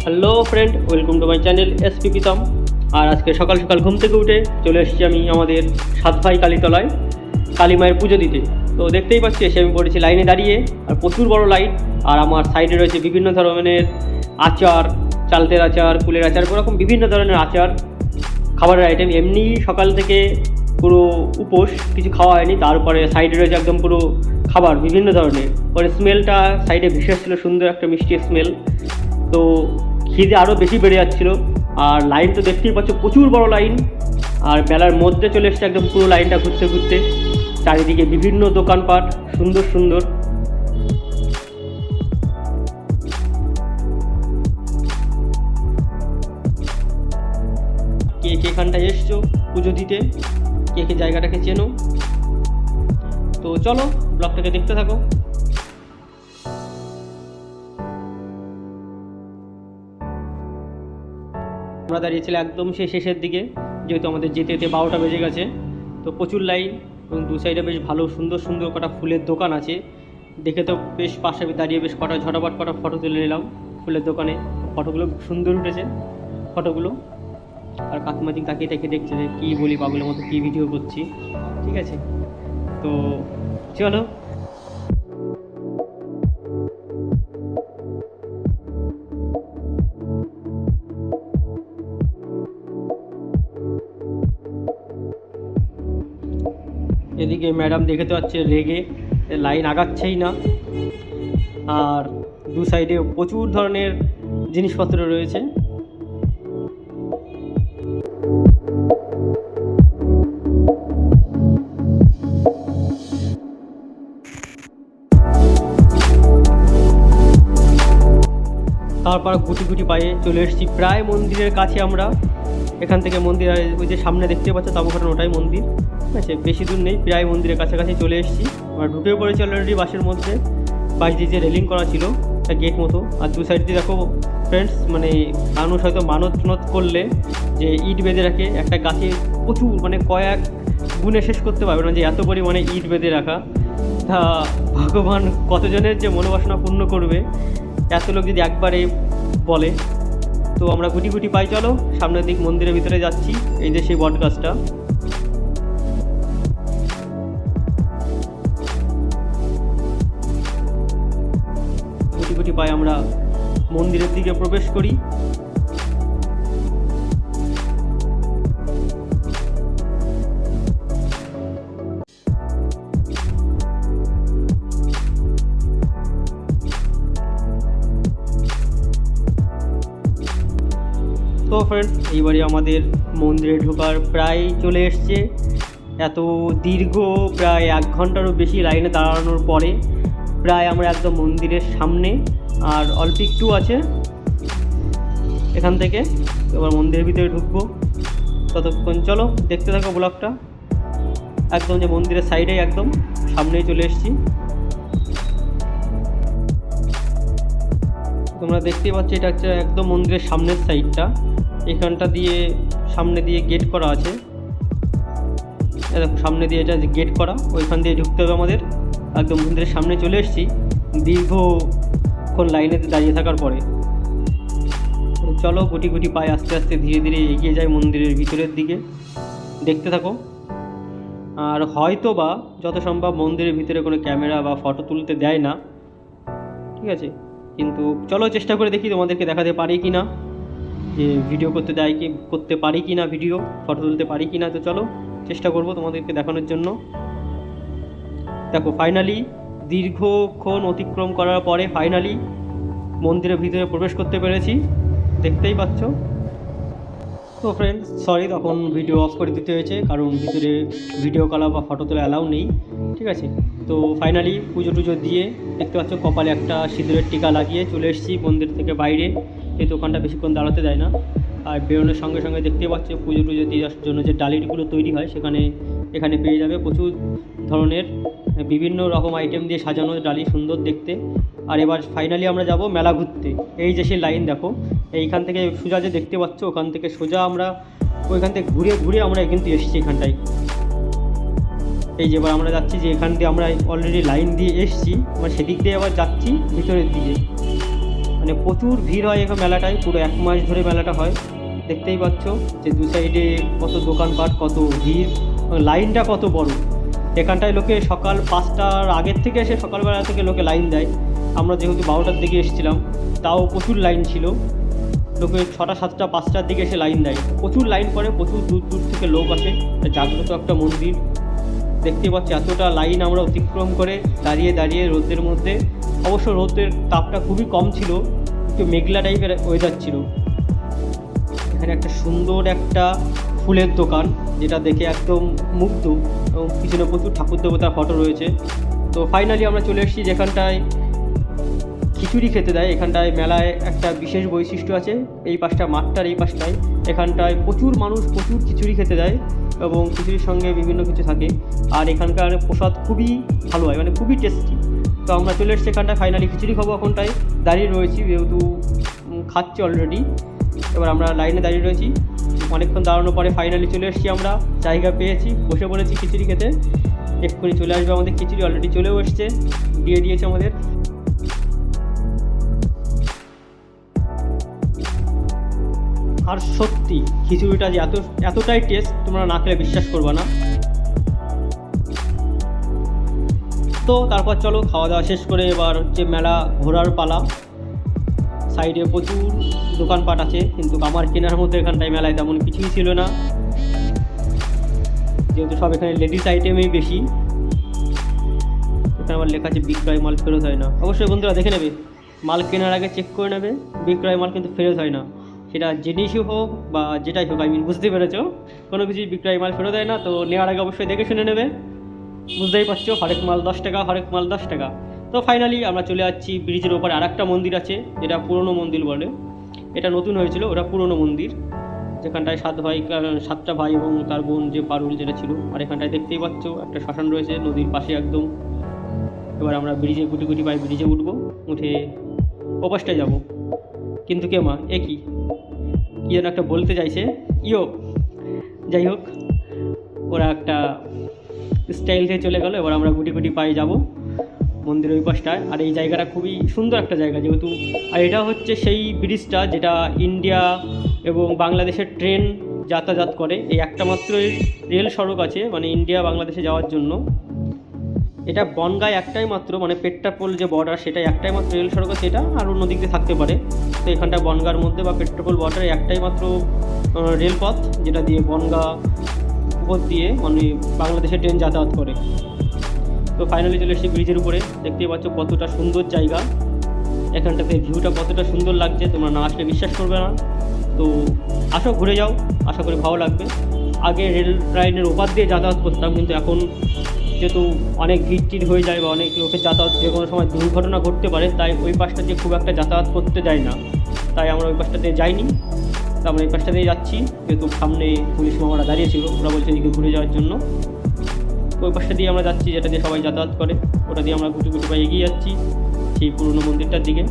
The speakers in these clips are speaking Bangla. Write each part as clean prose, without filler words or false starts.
Hello friend, welcome to my channel SP Pritam. আর আজকে সকাল সকাল ঘুম থেকে উঠে চলে এসেছি আমি আমাদের সাত ভাই কালীতলায় কালী মায়ের পুজো দিতে। তো দেখতেই পাচ্ছি এসে আমি পড়েছি লাইনে দাঁড়িয়ে, আর প্রচুর বড় লাইন। আর আমার সাইডে রয়েছে বিভিন্ন ধরনের আচার, চালতের আচার, কুলের আচার, ওরকম বিভিন্ন ধরনের আচার, খাবারের আইটেম। এমনি সকাল থেকে পুরো উপোস, কিছু খাওয়া হয়নি। তারপরে সাইডে রয়েছে একদম পুরো খাবার বিভিন্ন ধরনের। পরে স্মেলটা সাইডে ভেসে আসছিলো, সুন্দর একটা মিষ্টি স্মেল। তো খিদে আরও বেশি বেড়ে যাচ্ছিলো। আর লাইন তো দেখতেই পাচ্ছ, প্রচুর বড় লাইন। আর বেলার মধ্যে চলে এসছে একদম পুরো লাইনটা ঘুরতে ঘুরতে। চারিদিকে বিভিন্ন দোকানপাট, সুন্দর সুন্দর। কে কে এখানটায় এসছো পুজো দিতে, কে কে জায়গাটাকে চেনো, তো চলো ব্লগটাকে দেখতে থাকো। আমরা দাঁড়িয়েছিলাম একদম সেই শেষের দিকে, যেহেতু আমাদের যেতে যেতে 12টা বেজে গেছে। তো প্রচুর লাইন, এবং দু সাইডে বেশ ভালো সুন্দর সুন্দর কটা ফুলের দোকান আছে। দেখে তো বেশ পাশে দাঁড়িয়ে বেশ কটা ঝটাপট কটা ফটো তুলে নিলাম ফুলের দোকানে। ফটোগুলো সুন্দর উঠেছে ফটোগুলো। আর কাকিমাজি তাকিয়ে তাকিয়ে দেখছে যে কী বলি, পাগলের মতো কী ভিডিও করছি। ঠিক আছে, তো চলো। এদিকে ম্যাডাম দেখে তো পাচ্ছে রেগে, লাইন আগাচ্ছেই না। আর দু সাইডে প্রচুর ধরনের জিনিসপত্র রয়েছে। তারপর গুটি গুটি পায়ে চলে এসেছি প্রায় মন্দিরের কাছে আমরা। এখান থেকে মন্দির, ওই যে সামনে দেখতে পাচ্ছ তাবুখানা, ওটাই মন্দির। ঠিক আছে, বেশি দূর নেই, প্রায় মন্দিরের কাছাকাছি চলে এসেছি। আমরা ঢুকে পড়েছি অলরেডি বাসের মধ্যে। বাস দিয়ে যে রেলিং করা ছিল একটা গেট মতো, আর দু সাইড দিয়ে দেখো ফ্রেন্ডস, মানে মানুষ হয়তো মানত করলে যে ইট বেঁধে রাখে একটা গাছে, প্রচুর মানে কয়েক গুণে শেষ করতে পারবে না যে এত পরিমাণে ইট বেঁধে রাখা। তা ভগবান কতজনের যে মনোবাসনা পূর্ণ করবে এত লোক যদি একবারে বলে। তো আমরা গুটি গুটি পাই, চলো সামনের দিক মন্দিরের ভিতরে যাচ্ছি। এই যে সেই বট গাছটা। গুটি গুটি পাই আমরা মন্দিরের দিকে প্রবেশ করি। তো ফ্রেন্ডস, এইবারে আমাদের মন্দিরে ঢোকার প্রায় চলে এসছে। এত দীর্ঘ প্রায় 1 ঘন্টারও বেশি লাইনে দাঁড়ানোর পরে প্রায় আমরা একদম মন্দিরের সামনে। আর অল্প একটু আছে এখান থেকে, এবার মন্দিরের ভিতরে ঢুকবো। ততক্ষণ চলো দেখতে থাকো ব্লগটা। একদম যে মন্দিরের সাইডে একদম সামনেই চলে এসেছি। তোমরা দেখতেই পাচ্ছ, এটা হচ্ছে একদম মন্দিরের সামনের সাইডটা। এখানটা দিয়ে সামনে দিয়ে গেট করা আছে। দেখো সামনে দিয়ে এটা গেট করা, ওইখান দিয়ে ঢুকতে হবে আমাদের। একদম মন্দিরের সামনে চলে এসেছি দীর্ঘক্ষণ লাইনে দাঁড়িয়ে থাকার পরে। চলো গুটি গুটি পায়ে আস্তে আস্তে ধীরে ধীরে এগিয়ে যায় মন্দিরের ভিতরের দিকে, দেখতে থাকো। আর হয়তো বা যত সম্ভব মন্দিরের ভিতরে কোনো ক্যামেরা বা ফটো তুলতে দেয় না, ঠিক আছে। কিন্তু চলো চেষ্টা করে দেখি তোমাদেরকে দেখাতে পারি কি না, যে ভিডিও করতে দেয় কি, করতে পারি কি না, ভিডিও ফটো তুলতে পারি কি না। তো চলো চেষ্টা করব তোমাদেরকে দেখানোর জন্য। দেখো ফাইনালি দীর্ঘক্ষণ অতিক্রম করার পরে ফাইনালি মন্দিরের ভিতরে প্রবেশ করতে পেরেছি, দেখতেই পাচ্ছ। তো ফ্রেন্ডস সরি, তখন ভিডিও অফ করে দিতে হয়েছে, কারণ ভিতরে ভিডিও করা বা ফটো তোলা অ্যালাউ নেই। ঠিক আছে, তো ফাইনালি পুজো টুজো দিয়ে দেখতে পাচ্ছ কপালে একটা সিঁদুরের টিকা লাগিয়ে চলে এসেছি মন্দির থেকে বাইরে। এই দোকানটা বেশিক্ষণ দাঁড়াতে দেয় না। আর বেরোনোর সঙ্গে সঙ্গে দেখতে পাচ্ছ পুজো টুজো দেওয়ার জন্য যে ডালিগুলো তৈরি হয়, এখানে পেয়ে যাবে প্রচুর ধরনের বিভিন্ন রকম আইটেম দিয়ে সাজানো ডালি, সুন্দর দেখতে। আর এবার ফাইনালি আমরা যাব মেলা ঘুরতে। এই যে সেই লাইন দেখো, এইখান থেকে সোজা যে দেখতে পাচ্ছ, ওখান থেকে সোজা আমরা ওইখান থেকে ঘুরে ঘুরে আমরা কিন্তু এসেছি এখানটায়। এই যে এবার আমরা যাচ্ছি, যে এখান দিয়ে আমরা অলরেডি লাইন দিয়ে এসেছি, আমরা সেদিক দিয়ে আবার যাচ্ছি ভিতরের দিকে। মানে প্রচুর ভিড় হয় এখানে মেলাটায়, পুরো 1 মাস ধরে মেলাটা হয়। দেখতেই পাচ্ছ যে দু সাইডে কত দোকানপাট, কত ভিড়, লাইনটা কত বড়। এখানটায় লোকে সকাল 5টার আগের থেকে এসে সকালবেলা থেকে লোকে লাইন দেয়। আমরা যেহেতু 12টার দিকে এসেছিলাম, তাও প্রচুর লাইন ছিল। লোকে 6টা 7টা 5টার দিকে এসে লাইন দেয়, প্রচুর লাইন পড়ে, প্রচুর দূর দূর থেকে লোক আসে। জাগ্রত একটা মন্দির। দেখতে পাচ্ছি এতটা লাইন আমরা অতিক্রম করে দাঁড়িয়ে দাঁড়িয়ে রোদের মধ্যে। অবশ্য রোদের তাপটা খুবই কম ছিল, একটু মেঘলা টাইপের ওয়েদার ছিল। এখানে একটা সুন্দর একটা ফুলের দোকান, যেটা দেখে একদম মুগ্ধ, এবং পিছনে প্রচুর ঠাকুর দেবতার ফটো রয়েছে। তো ফাইনালি আমরা চলে এসেছি যেখানটায় খিচুড়ি খেতে দেয়। এখানটায় মেলায় একটা বিশেষ বৈশিষ্ট্য আছে, এই পাশটা মাঠটার এই পাশটায় এখানটায় প্রচুর মানুষ প্রচুর খিচুড়ি খেতে দেয়, এবং খিচুড়ির সঙ্গে বিভিন্ন কিছু থাকে। আর এখানকার প্রসাদ খুবই ভালো হয়, মানে খুবই টেস্টি। তো আমরা চলে এসেছি এখানটায়, ফাইনালি খিচুড়ি খাবো। এখনটায় দাঁড়িয়ে রয়েছি, যেহেতু খাচ্ছি অলরেডি। এবার আমরা লাইনে দাঁড়িয়ে রয়েছি, অনেকক্ষণ দাঁড়ানোর পরে ফাইনালি চলে এসেছি, আমরা জায়গা পেয়েছি, বসে পড়েছি খিচুড়ি খেতে। এক্ষুনি চলে আসবে আমাদের খিচুড়ি, অলরেডি চলেও এসছে, দিয়ে দিয়েছে আমাদের। আর সত্যি খিচুড়িটা যে এতটাই টেস্ট, তোমরা না খেলে বিশ্বাস করবে না। তো তারপর চলো খাওয়া দাওয়া শেষ করে এবার হচ্ছে মেলা ঘোরার পালা। সাইডে প্রচুর দোকানপাট আছে, কিন্তু আমার কেনার মধ্যে এখানটায় মেলায় তেমন কিছুই ছিল না, যেহেতু সব এখানে লেডিস আইটেমই বেশি। এখানে আমার লেখা আছে বিক্রয় মাল ফেরত হয় না। অবশ্যই বন্ধুরা দেখে নেবে, মাল কেনার আগে চেক করে নেবে, বিক্রয় মাল কিন্তু ফেরত হয় না। সেটা জিনিসই হোক বা যেটাই হোক, বুঝতে পেরেছো, কোনো কিছুই বিক্রয় মাল ফেরত হয় না। তো নেওয়ার আগে অবশ্যই দেখে শুনে নেবে। বুঝতেই পারছো, হরেক মাল 10 টাকা, হরেক মাল 10 টাকা। তো ফাইনালি আমরা চলে যাচ্ছি ব্রিজের ওপরে। আরেকটা মন্দির আছে, যেটা পুরনো মন্দির বলে। এটা নতুন হয়েছিল, ওটা পুরনো মন্দির, যেখানটায় 7টা ভাই এবং তার বোন যে পারুল যেটা ছিল। আর এখানটায় দেখতেই পাচ্ছ একটা শ্মশান রয়েছে নদীর পাশে একদম। এবার আমরা ব্রিজে গুটি গুটি পাই ব্রিজে উঠবো, উঠে ওপাশটায় যাবো। কিন্তু কে মা, এ কি যেন একটা বলতে চাইছে, যাই হোক, ওরা একটা স্টাইল থেকে চলে গেলো। এবার আমরা গুটি গুটি পায়ে যাব মন্দিরের ওই পাশটায়। আর এই জায়গাটা খুবই সুন্দর একটা জায়গা, যেহেতু আর এটা হচ্ছে সেই ব্রিজটা যেটা ইন্ডিয়া এবং বাংলাদেশের ট্রেন যাতায়াত করে। এই একটা মাত্রই রেল সড়ক আছে, মানে ইন্ডিয়া বাংলাদেশে যাওয়ার জন্য। এটা বনগাঁয় একটাই মাত্র, মানে পেট্রাপোল যে বর্ডার, সেটাই একটাই মাত্র রেল সড়ক আছে। এটা আর অন্য দিক দিয়ে থাকতে পারে। তো এখানটা বনগাঁর মধ্যে বা পেট্রাপোল বর্ডারে একটাই মাত্র রেলপথ, যেটা দিয়ে বনগাঁ উপর দিয়ে মানে বাংলাদেশের ট্রেন যাতায়াত করে। তো ফাইনালি চলে এসেছি ব্রিজের উপরে। দেখতেই পাচ্ছ কতটা সুন্দর জায়গা, এখানটাতে ভিউটা কতটা সুন্দর লাগছে, তোমরা না আসলে বিশ্বাস করবে না। তো আসো, ঘুরে যাও, আশা করি ভালো লাগবে। আগে রেল লাইনের ওপার দিয়ে যাতায়াত করতাম, কিন্তু এখন যেহেতু অনেক ভিড় হয়ে যায় বা অনেক লোকের যাতায়াত, যে কোনো সময় দুর্ঘটনা ঘটতে পারে, তাই ওই পাশটা দিয়ে খুব একটা যাতায়াত করতে যায় না, তাই আমরা ওই পাশটা দিয়ে যাইনি। তো আমরা এই পাশটা দিয়ে যাচ্ছি, যেহেতু সামনে পুলিশ মামারা দাঁড়িয়েছিল, ওরা বলছে এদিকে ঘুরে যাওয়ার জন্য। তো ওই পাশটা দিয়ে আমরা যাচ্ছি, যেটা দিয়ে সবাই যাতায়াত করে, ওটা দিয়ে আমরা গুটি গুটি পায়ে এগিয়ে যাচ্ছি সেই পুরনো মন্দিরটার দিকে।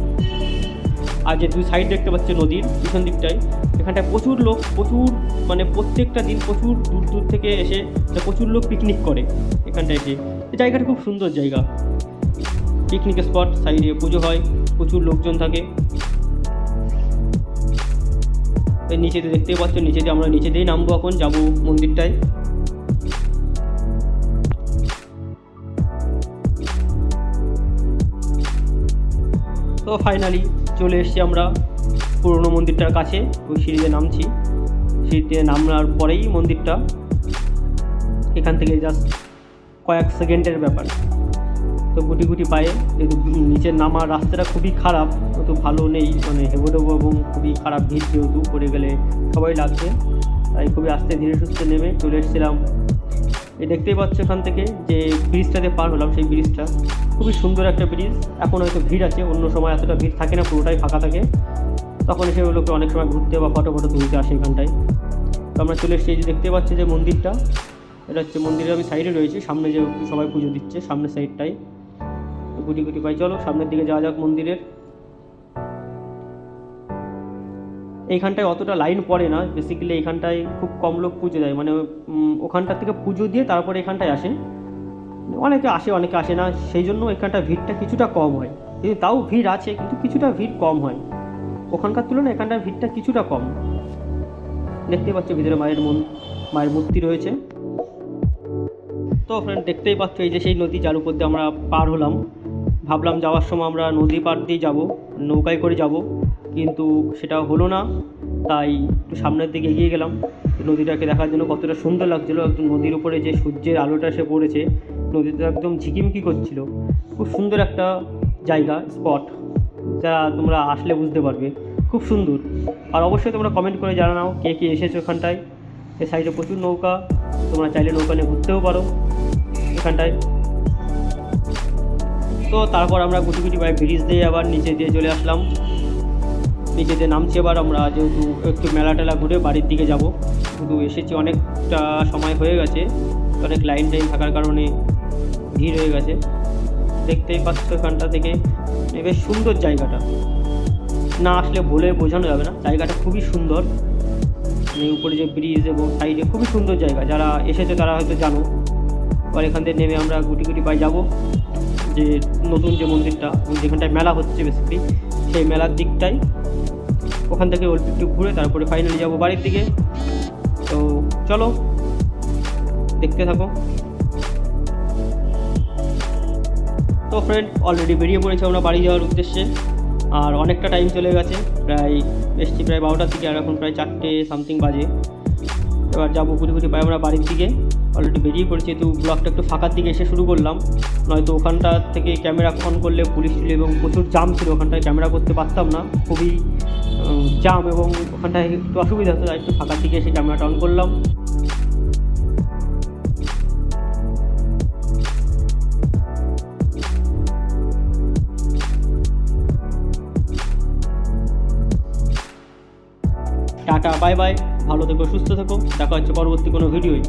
আর যে দুই সাইড দেখতে পাচ্ছি নদীর পিছন দিকটায়, এখানটায় প্রচুর লোক, প্রচুর মানে প্রত্যেকটা দিন প্রচুর দূর দূর থেকে এসে প্রচুর লোক পিকনিক করে এখানটায় এসে। এই জায়গাটা খুব সুন্দর জায়গা, পিকনিক স্পট, সাইডে পুজো হয়, প্রচুর লোকজন থাকে। এই নিচে দিয়ে দেখতেই পাচ্ছ, নিচে দিয়ে আমরা নিচে দিয়েই নামবো, এখন যাবো মন্দিরটায়। তো ফাইনালি চলে এসেছি আমরা পুরনো মন্দিরটার কাছে। ওই সিঁড়িতে নামছি, সিঁড়িতে নামার পরেই মন্দিরটা। এখান থেকে জাস্ট কয়েক সেকেন্ডের ব্যাপার। তো গুটি গুটি পায়ে, যেহেতু নিচের নামার রাস্তাটা খুবই খারাপ, অত ভালো নেই, মানে হেবো এবং খুবই খারাপ ভিড়, যেহেতু পড়ে গেলে সবাই লাগবে, তাই খুবই আস্তে ধীরে সুস্থে নেমে চলে এসেছিলাম। এই দেখতেই পাচ্ছ এখান থেকে যে ব্রিজটাতে পার হলাম, সেই ব্রিজটা খুবই সুন্দর একটা ব্রিজ। এখন হয়তো ভিড় আছে, অন্য সময় এতটা ভিড় থাকে না, পুরোটাই ফাঁকা থাকে। তখন এসে লোকে অনেক সময় ঘুরতে বা ফটো তুলতে আসে এখানটায়। তো আমরা চলে এসেছি, যে দেখতে পাচ্ছি যে মন্দিরটা, এটা হচ্ছে মন্দিরের আমি সাইডে রয়েছি, সামনে যে সবাই পুজো দিচ্ছে সামনের সাইডটাই। গুটি গুটি পাই, চলো সামনের দিকে যাওয়া যাক মন্দিরের। এইখানটায় অতটা লাইন পড়ে না, বেসিক্যালি এইখানটায় খুব কম লোক পুজো দেয়, মানে ওখানটা থেকে পুজো দিয়ে তারপরে এখানটায় আসে। অনেকে আসে অনেকে আসে না, সেই জন্য এখানটা ভিড়টা কিছুটা কম হয়, কিন্তু তাও ভিড় আছে, কিন্তু কিছুটা ভিড় কম হয়। ওখানকার তুলনায় এখানটার ভিড়টা কিছুটা কম। দেখতেই পাচ্ছ ভিতরে মায়ের মূর্তি রয়েছে। তো ফ্রেন্ড দেখতেই পাচ্ছ এই যে সেই নদী যার উপর দিয়ে আমরা পার হলাম। ভাবলাম যাওয়ার সময় আমরা নদী পার দিয়ে যাব, নৌকায় করে যাব, কিন্তু সেটা হলো না। তাই একটু সামনের দিকে এগিয়ে গেলাম নদীটাকে দেখার জন্য। কতটা সুন্দর লাগছিলো, একদম নদীর উপরে যে সূর্যের আলোটা এসে পড়েছে, নদীটা একদম ঝিকিমিকি করছিল। খুব সুন্দর একটা জায়গা, স্পট, যা তোমরা আসলে বুঝতে পারবে, খুব সুন্দর। আর অবশ্যই তোমরা কমেন্ট করে জানাও কে কে এসেছো এখানটায়। এই সাইডে প্রচুর নৌকা, তোমরা চাইলে নৌকা নিয়ে ঘুরতেও পারো এখানটায়। তো তারপর আমরা গুটি গুটি পায়ে ব্রিজ দিয়ে আবার নিচে দিয়ে চলে আসলাম। নিচে দিয়ে নামছি এবার আমরা, যেহেতু একটু মেলা টেলা ঘুরে বাড়ির দিকে যাব। শুধু এসেছি অনেকটা সময় হয়ে গেছে, অনেক লাইন টাইন থাকার কারণে ভিড় হয়ে গেছে। দেখতেই পাচ্ছ এখানটা থেকে বেশ সুন্দর জায়গাটা, না আসলে বলে বোঝানো যাবে না। জায়গাটা খুবই সুন্দর, মানে উপরে যে ব্রিজ এবং সাইডে খুবই সুন্দর জায়গা। যারা এসেছে তারা হয়তো জানো। আর এখান থেকে নেমে আমরা গুটি গুটি পায়ে যাব যে নতুন যে মন্দিরটা, যেখানটায় মেলা হচ্ছে বেসিক্যালি, সেই মেলার দিকটাই। ওখান থেকে অল্প একটু ঘুরে তারপরে ফাইনালি যাব বাড়ির দিকে। তো চলো দেখতে থাকো। তো ফ্রেন্ড অলরেডি বেরিয়ে পড়েছে আমরা বাড়ি যাওয়ার উদ্দেশ্যে। আর অনেকটা টাইম চলে গেছে, প্রায় এসছি প্রায় 12টার দিকে, আর এখন প্রায় 4টে সামথিং বাজে। এবার যাবো গুটি গুটি পায়ে আমরা বাড়ির দিকে। অলরেডি বেরিয়ে পড়েছি, তো ব্লগটা একটু ফাঁকার দিকে এসে শুরু করলাম, নয়তো ওখানটা থেকে ক্যামেরা অন করলে পুলিশ ছিল এবং প্রচুর জাম ছিল, ওখানটায় ক্যামেরা করতে পারতাম না, খুবই জাম এবং ওখানটায় একটু অসুবিধা হতো। তাই একটু ফাঁকার দিকে এসে ক্যামেরাটা অন করলাম। টাটা, বাই বাই, ভালো থেকো, সুস্থ থেকো, দেখা হচ্ছে পরবর্তী কোনো ভিডিওয়।